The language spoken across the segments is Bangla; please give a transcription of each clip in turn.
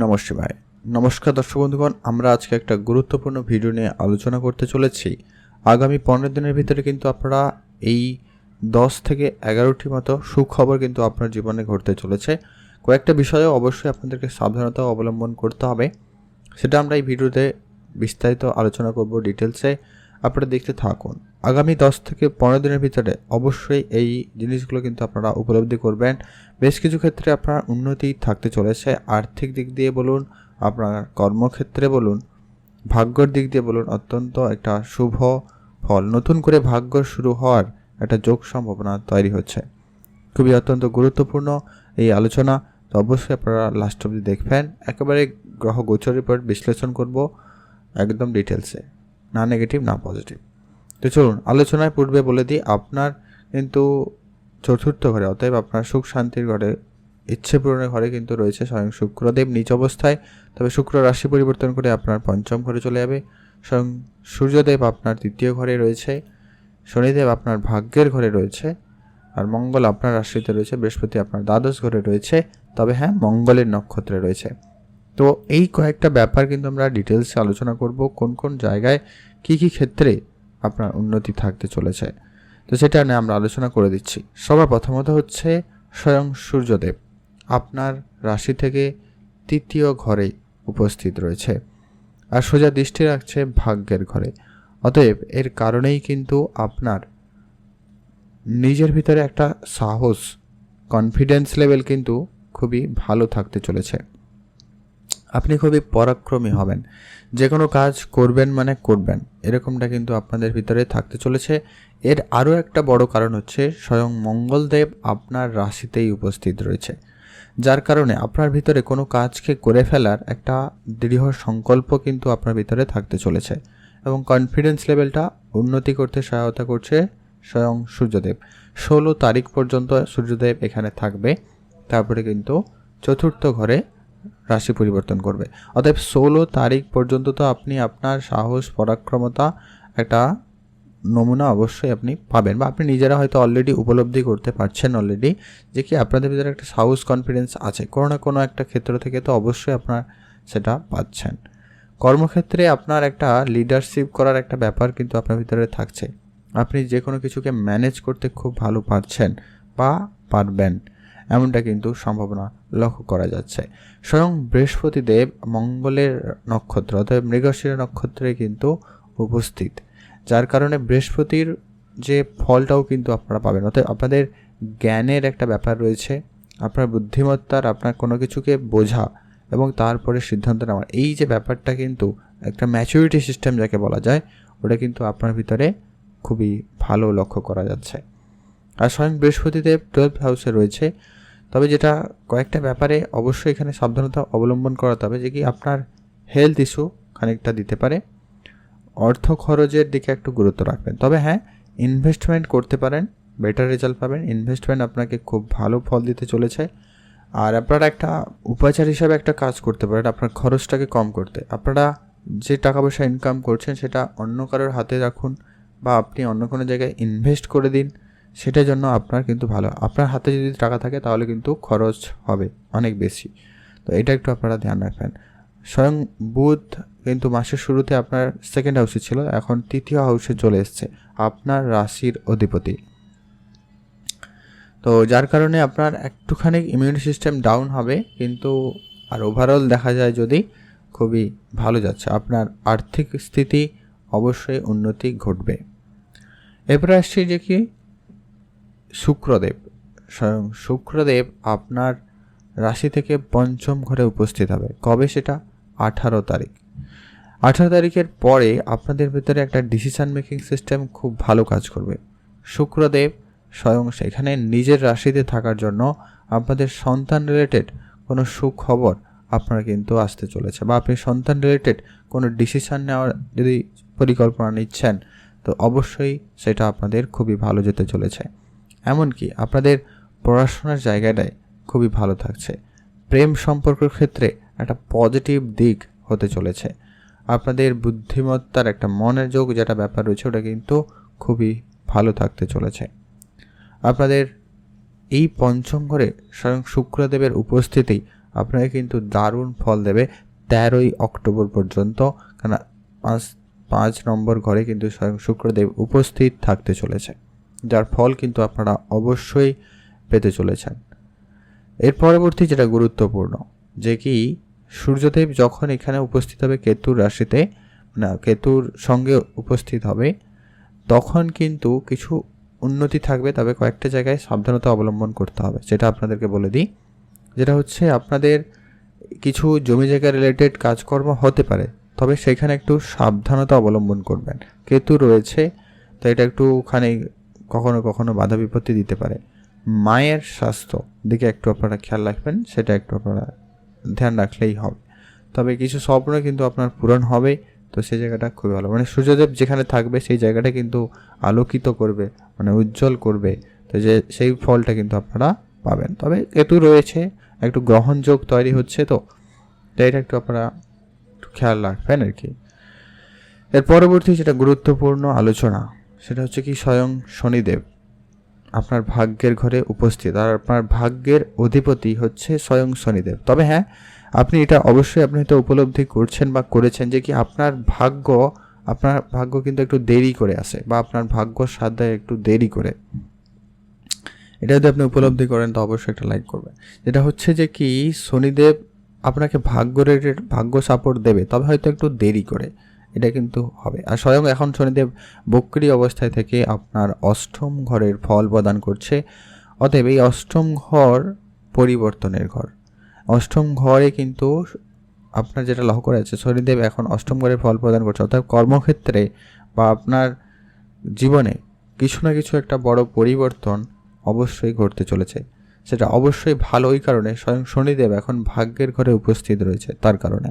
নমঃ শিবায়। নমস্কার দর্শক বন্ধুগণ, আমরা আজকে একটা গুরুত্বপূর্ণ ভিডিও নিয়ে আলোচনা করতে চলেছি। আগামী 15 দিনের ভিতরে কিন্তু আপনারা এই 10 থেকে 11টি মতো সুখবর কিন্তু আপনার জীবনে ঘটতে চলেছে। কয়েকটা বিষয়ে অবশ্যই আপনাদেরকে সাবধানতা অবলম্বন করতে হবে, সেটা আমরা এই ভিডিওতে বিস্তারিত আলোচনা করব ডিটেলসে। আপনারা দেখতে থাকুন। আগামী 10 থেকে 15 দিনের ভিতরে অবশ্যই এই জিনিসগুলো কিন্তু আপনারা উপলব্ধি করবেন। বেশ কিছু ক্ষেত্রে আপনার উন্নতি থাকতে চলেছে, আর্থিক দিক দিয়ে বলুন, আপনার কর্মক্ষেত্রে বলুন, ভাগ্যর দিক দিয়ে বলুন, অত্যন্ত একটা শুভ ফল, নতুন করে ভাগ্য শুরু হওয়ার একটা যোগ সম্ভাবনা তৈরি হচ্ছে। খুবই অত্যন্ত গুরুত্বপূর্ণ এই আলোচনা, তো অবশ্যই আপনারা লাস্ট অবধি দেখবেন। একেবারে গ্রহ গোচরের উপর বিশ্লেষণ করব একদম ডিটেলসে, না নেগেটিভ না পজিটিভ। তো চলুন আলোচনায় পূর্বে বলে দিই, আপনার কিন্তু চতুর্থ ঘরে, অতএব আপনার সুখ শান্তির ঘরে, ইচ্ছে পূরণের ঘরে কিন্তু রয়েছে স্বয়ং শুক্রদেব নিজ অবস্থায়। তবে শুক্র রাশি পরিবর্তন করে আপনার পঞ্চম ঘরে চলে যাবে। স্বয়ং সূর্যদেব আপনার তৃতীয় ঘরে রয়েছে, শনিদেব আপনার ভাগ্যের ঘরে রয়েছে, আর মঙ্গল আপনার রাশিতে রয়েছে, বৃহস্পতি আপনার দ্বাদশ ঘরে রয়েছে। তবে হ্যাঁ, মঙ্গলের নক্ষত্রে রয়েছে। তো এই কয়েকটা ব্যাপার কিন্তু আমরা ডিটেলসে আলোচনা করব, কোন কোন জায়গায় কি কি ক্ষেত্রে আপনার উন্নতি থাকতে চলেছে, তো সেটা নিয়ে আমরা আলোচনা করে দিচ্ছি। সবার প্রথমত হচ্ছে স্বয়ং সূর্যদেব আপনার রাশি থেকে তৃতীয় ঘরে উপস্থিত রয়েছে, আর সোজা দৃষ্টি রাখছে ভাগ্যের ঘরে। অতএব এর কারণেই কিন্তু আপনার নিজের ভিতরে একটা সাহস, কনফিডেন্স লেভেল কিন্তু খুবই ভালো থাকতে চলেছে। আপনি খুবই পরাক্রমী হবেন, যে কোনো কাজ করবেন মানে করবেন, এরকমটা কিন্তু আপনাদের ভিতরে থাকতে চলেছে। এর আরও একটা বড় কারণ হচ্ছে স্বয়ং মঙ্গলদেব আপনার রাশিতেই উপস্থিত রয়েছে, যার কারণে আপনার ভিতরে কোনো কাজকে করে ফেলার একটা দৃঢ় সংকল্প কিন্তু আপনার ভিতরে থাকতে চলেছে, এবং কনফিডেন্স লেভেলটা উন্নতি করতে সহায়তা করছে স্বয়ং সূর্যদেব। 16 তারিখ পর্যন্ত সূর্যদেব এখানে থাকবে, তারপরে কিন্তু চতুর্থ ঘরে রাশি পরিবর্তন করবে। অতএব 16 তারিখ পর্যন্ত তো আপনি আপনার সাহস, পরাক্রমতা একটা নমুনা অবশ্যই আপনি পাবেন, বা আপনি নিজেরা হয়তো অলরেডি উপলব্ধি করতে পারছেন অলরেডি, যে কি আপনাদের ভিতরে একটা সাহস, কনফিডেন্স আছে। কোনো না কোনো একটা ক্ষেত্র থেকে তো অবশ্যই আপনার সেটা পাচ্ছেন। কর্মক্ষেত্রে আপনার একটা লিডারশিপ করার একটা ব্যাপার কিন্তু আপনার ভিতরে থাকছে। আপনি যে কোনো কিছুকে ম্যানেজ করতে খুব ভালো পারছেন বা পারবেন, এমনটা কিন্তু সম্ভাবনা লক্ষ্য করা যাচ্ছে। স্বয়ং বৃহস্পতি দেব মঙ্গলের নক্ষত্র অর্থাৎ মৃগশিরা নক্ষত্রে কিন্তু উপস্থিত, যার কারণে বৃহস্পতির যে ফলটাও কিন্তু আপনারা পাবেন। অর্থাৎ আপনাদের জ্ঞানের একটা ব্যাপার রয়েছে, আপনার বুদ্ধিমত্তার, আপনার কোনো কিছুকে বোঝা এবং তারপরে সিদ্ধান্ত নেওয়ার এই যে ব্যাপারটা, কিন্তু একটা ম্যাচুরিটি সিস্টেম যাকে বলা যায়, ওটা কিন্তু আপনার ভিতরে খুবই ভালো লক্ষ্য করা যাচ্ছে। আর স্বয়ং বৃহস্পতিদেব 12th হাউসে রয়েছে। তবে যেটা কয়েকটা ব্যাপারে অবশ্যই এখানে সাবধানতা অবলম্বন করাতে হবে, যে কি আপনার হেলথ ইস্যু খানিকটা দিতে পারে, অর্থ খরচের দিকে একটু গুরুত্ব রাখবেন। তবে হ্যাঁ, ইনভেস্টমেন্ট করতে পারেন, বেটার রেজাল্ট পাবেন। ইনভেস্টমেন্ট আপনাকে খুব ভালো ফল দিতে চলেছে। আর আপনারা একটা উপাচার হিসাবে একটা কাজ করতে পারেন, আপনার খরচটাকে কম করতে। আপনারা যে টাকা পয়সা ইনকাম করছেন সেটা অন্য কারোর হাতে রাখুন, বা আপনি অন্য কোনো জায়গায় ইনভেস্ট করে দিন, সেটার জন্য আপনার কিন্তু ভালো। আপনার হাতে যদি টাকা থাকে তাহলে কিন্তু খরচ হবে অনেক বেশি, তো এটা একটু আপনারা ধ্যান রাখবেন। স্বয়ং বুধ কিন্তু মাসের শুরুতে আপনার সেকেন্ড হাউসে ছিল, এখন তৃতীয় হাউসে চলে এসছে, আপনার রাশির অধিপতি। তো যার কারণে আপনার একটুখানি ইমিউনি সিস্টেম ডাউন হবে, কিন্তু আর ওভারঅল দেখা যায় যদি খুবই ভালো যাচ্ছে। আপনার আর্থিক স্থিতি অবশ্যই উন্নতি ঘটবে। এরপরে আসছি যে কি শুক্রদেব, স্বয়ং শুক্রদেব আপনার রাশি থেকে পঞ্চম ঘরে উপস্থিত হবে। কবে সেটা? 18 তারিখ। 18 তারিখের পরে আপনাদের ভিতরে একটা ডিসিশন মেকিং সিস্টেম খুব ভালো কাজ করবে। শুক্রদেব স্বয়ং সেখানে নিজের রাশিতে থাকার জন্য আপনাদের সন্তান রিলেটেড কোনো সুখবর আপনার কিন্তু আসতে চলেছে, বা আপনি সন্তান রিলেটেড কোনো ডিসিশন নেওয়ার যদি পরিকল্পনা নিচ্ছেন, তো অবশ্যই সেটা আপনাদের খুবই ভালো যেতে চলেছে। এমনকি আপনাদের পড়াশোনার জায়গাটায় খুবই ভালো থাকছে। প্রেম সম্পর্কের ক্ষেত্রে একটা পজিটিভ দিক হতে চলেছে। আপনাদের বুদ্ধিমত্তার একটা মনোযোগ যেটা ব্যাপার রয়েছে, ওটা কিন্তু খুবই ভালো থাকতে চলেছে। আপনাদের এই পঞ্চম ঘরে স্বয়ং শুক্রদেবের উপস্থিতি আপনাকে কিন্তু দারুণ ফল দেবে 13ই অক্টোবর পর্যন্ত। কারণ 5 নম্বর ঘরে কিন্তু স্বয়ং শুক্রদেব উপস্থিত থাকতে চলেছে, যার ফল কিন্তু আপনারা অবশ্যই পেতে চলেছেন। এর পরবর্তী যেটা গুরুত্বপূর্ণ, যে কি সূর্যদেব যখন এখানে উপস্থিত হবে কেতুর রাশিতে, কেতুর সঙ্গে উপস্থিত হবে, তখন কিন্তু কিছু উন্নতি থাকবে, তবে কয়েকটা জায়গায় সাবধানতা অবলম্বন করতে হবে। যেটা আপনাদেরকে বলে দিই, যেটা হচ্ছে আপনাদের কিছু জমি জায়গা রিলেটেড কাজকর্ম হতে পারে, তবে সেখানে একটু সাবধানতা অবলম্বন করবেন। কেতু রয়েছে, তো এটা একটুখানি কখনো কখনো বাধা বিপত্তি দিতে পারে। মায়ের স্বাস্থ্য দিকে একটু আপনারা খেয়াল রাখবেন, সেটা একটু আপনারা ধ্যান রাখলেই হবে। তবে কিছু স্বপ্ন কিন্তু আপনার পূরণ হবে, তো সেই জায়গাটা খুবই ভালো। মানে সূর্যদেব যেখানে থাকবে সেই জায়গাটা কিন্তু আলোকিত করবে, মানে উজ্জ্বল করবে, তো যে সেই ফলটা কিন্তু আপনারা পাবেন। তবে কেতু রয়েছে, একটু গ্রহণযোগ তৈরি হচ্ছে, তো এটা একটু আপনারা একটু খেয়াল রাখবেন আর কি। এর পরবর্তী যেটা গুরুত্বপূর্ণ আলোচনা, সেটা হচ্ছে কি স্বয়ং শনিদেব আপনার ভাগ্যের ঘরে উপস্থিত, আর আপনার ভাগ্যের অধিপতি হচ্ছে স্বয়ং শনিদেব। তবে হ্যাঁ, আপনি এটা অবশ্যই আপনি হয়তো উপলব্ধি করছেন বা করেছেন যে কি আপনার ভাগ্য কিন্তু একটু দেরি করে আসে, বা আপনার ভাগ্য সাধ্যায় একটু দেরি করে। এটা যদি আপনি উপলব্ধি করেন তো অবশ্যই একটা লাইক করবেন। যেটা হচ্ছে যে কি শনিদেব আপনাকে ভাগ্য সাপোর্ট দেবে, তবে হয়তো একটু দেরি করে, এটা কিন্তু হবে। আর স্বয়ং এখন শনিদেব বক্রী অবস্থায় থেকে আপনার অষ্টম ঘরের ফল প্রদান করছে। অতএব এই অষ্টম ঘর পরিবর্তনের ঘর। অষ্টম ঘরে কিন্তু আপনার যেটা লক্ষ্য করা যাচ্ছে, শনিদেব এখন অষ্টম ঘরে ফল প্রদান করছে, অর্থাৎ কর্মক্ষেত্রে বা আপনার জীবনে কিছু না কিছু একটা বড় পরিবর্তন অবশ্যই ঘটতে চলেছে। সেটা অবশ্যই ভালো, ওই কারণে স্বয়ং শনিদেব এখন ভাগ্যের ঘরে উপস্থিত রয়েছে তার কারণে।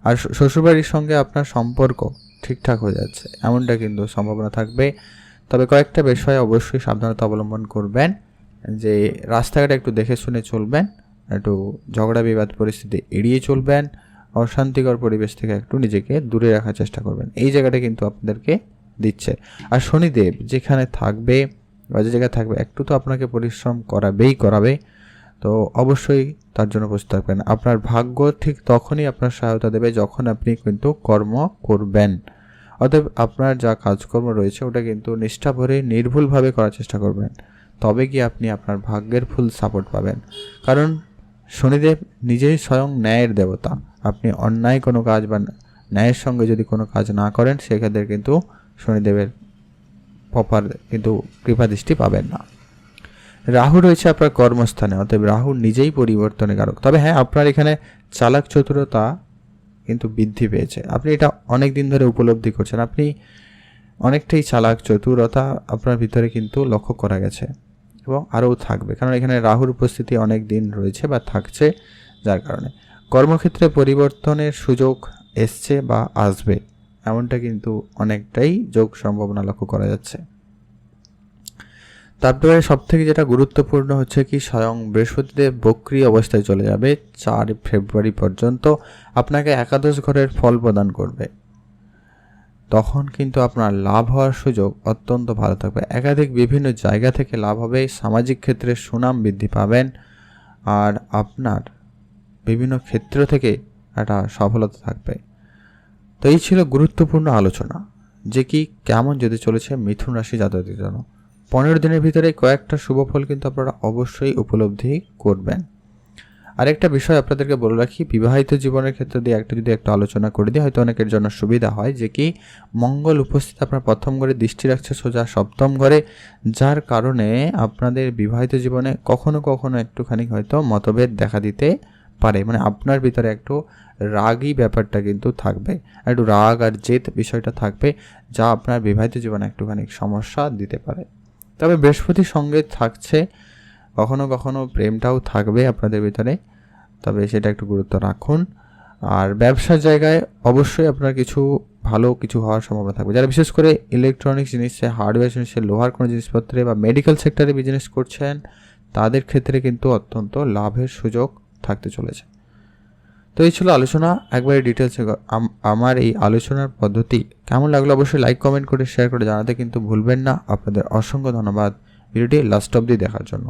আর শ্বশুরবাড়ির সঙ্গে আপনার সম্পর্ক ঠিকঠাক হয়ে যাচ্ছে, এমনটা কিন্তু সম্ভাবনা থাকবে। তবে কয়েকটা বিষয়ে অবশ্যই সাবধানতা অবলম্বন করবেন, যে রাস্তাঘাটে একটু দেখে শুনে চলবেন, একটু ঝগড়া বিবাদ পরিস্থিতি এড়িয়ে চলবেন, অশান্তিকর পরিবেশ থেকে একটু নিজেকে দূরে রাখার চেষ্টা করবেন। এই জায়গাটা কিন্তু আপনাদেরকে দিচ্ছে। আর শনিদেব যেখানে থাকবে বা যে জায়গায় থাকবে, একটু তো আপনাকে পরিশ্রম করাবে, তো অবশ্যই তার জন্য প্রস্তুত থাকবেন। আপনার ভাগ্য ঠিক তখনই আপনার সহায়তা দেবে যখন আপনি কিন্তু কর্ম করবেন। অতএব আপনার যা কাজকর্ম রয়েছে ওটা কিন্তু নিষ্ঠা ভরে নির্ভুলভাবে করার চেষ্টা করবেন, তবে কি আপনি আপনার ভাগ্যের ফুল সাপোর্ট পাবেন। কারণ শনিদেব নিজেই স্বয়ং ন্যায়ের দেবতা। আপনি অন্যায় কোনো কাজ বা ন্যায়ের সঙ্গে যদি কোনো কাজ না করেন, সেক্ষেত্রে কিন্তু শনিদেবের প্রপার কিন্তু কৃপা দৃষ্টি পাবেন না। রাহু রয়েছে আপনার কর্মস্থানে, অতএব রাহু নিজেই পরিবর্তনের কারক। তবে হ্যাঁ, আপনার এখানে চালাক চতুরতা কিন্তু বৃদ্ধি পেয়েছে, আপনি এটা অনেক দিন ধরে উপলব্ধি করছেন। আপনি অনেকটাই চালাক চতুরতা আপনার ভিতরে কিন্তু লক্ষ্য করা গেছে, এবং আরও থাকবে, কারণ এখানে রাহুর উপস্থিতি অনেক দিন রয়েছে বা থাকছে, যার কারণে কর্মক্ষেত্রে পরিবর্তনের সুযোগ এসছে বা আসবে, এমনটা কিন্তু অনেকটাই যোগ সম্ভাবনা লক্ষ্য করা যাচ্ছে। তারপরে সবথেকে যেটা গুরুত্বপূর্ণ হচ্ছে কি স্বয়ং বৃহস্পতিদেব বক্রী অবস্থায় চলে যাবে 4 ফেব্রুয়ারি পর্যন্ত, আপনাকে একাদশ ঘরের ফল প্রদান করবে। তখন কিন্তু আপনার লাভ হওয়ার সুযোগ অত্যন্ত ভালো থাকবে, একাধিক বিভিন্ন জায়গা থেকে লাভ হবে, সামাজিক ক্ষেত্রে সুনাম বৃদ্ধি পাবেন, আর আপনার বিভিন্ন ক্ষেত্র থেকে একটা সফলতা থাকবে। তো এই ছিল গুরুত্বপূর্ণ আলোচনা, যে কি কেমন যেতে চলেছে মিথুন রাশি জাতকদের জন্য। 15 দিনের ভিতরে কয়েকটা শুভফল কিন্তু আপনারা অবশ্যই উপলব্ধি করবেন। আরেকটা বিষয় আপনাদেরকে বলে রাখি, বিবাহিত জীবনের ক্ষেত্রে দিয়ে যদি একটা আলোচনা করে দিই, হয়তো অনেকের জন্য সুবিধা হয়, যে কি মঙ্গল উপস্থিত আপনার প্রথম ঘরে দৃষ্টি রাখছে সোজা সপ্তম ঘরে, যার কারণে আপনাদের বিবাহিত জীবনে কখনো কখনো একটুখানি হয়তো মতভেদ দেখা দিতে পারে। মানে আপনার ভিতরে একটু রাগী ব্যাপারটা কিন্তু থাকবে, একটু রাগ আর জেদ বিষয়টা থাকবে, যা আপনার বিবাহিত জীবনে একটুখানি সমস্যা দিতে পারে। তবে বৃহস্পতির সঙ্গে থাকছে, কখনো কখনো প্রেমটাও থাকবে আপনাদের ভিতরে, তবে সেটা একটু গুরুত্ব রাখুন। আর ব্যবসার জায়গায় অবশ্যই আপনার ভালো কিছু হওয়ার সম্ভাবনা থাকবে। যারা বিশেষ করে ইলেকট্রনিক্স জিনিসে, হার্ডওয়্যার জিনিসে, লোহার কোনো জিনিসপত্রে বা মেডিকেল সেক্টরে বিজনেস করছেন, তাদের ক্ষেত্রে কিন্তু অত্যন্ত লাভের সুযোগ থাকতে চলেছে। তো এই ছিল আলোচনা, একবারে ডিটেলসে। আমার এই আলোচনার পদ্ধতি কেমন লাগলো অবশ্যই লাইক কমেন্ট করে শেয়ার করে জানাতে কিন্তু ভুলবেন না। আপনাদের অসংখ্য ধন্যবাদ ভিডিওটি লাস্ট অবধি দেখার জন্য।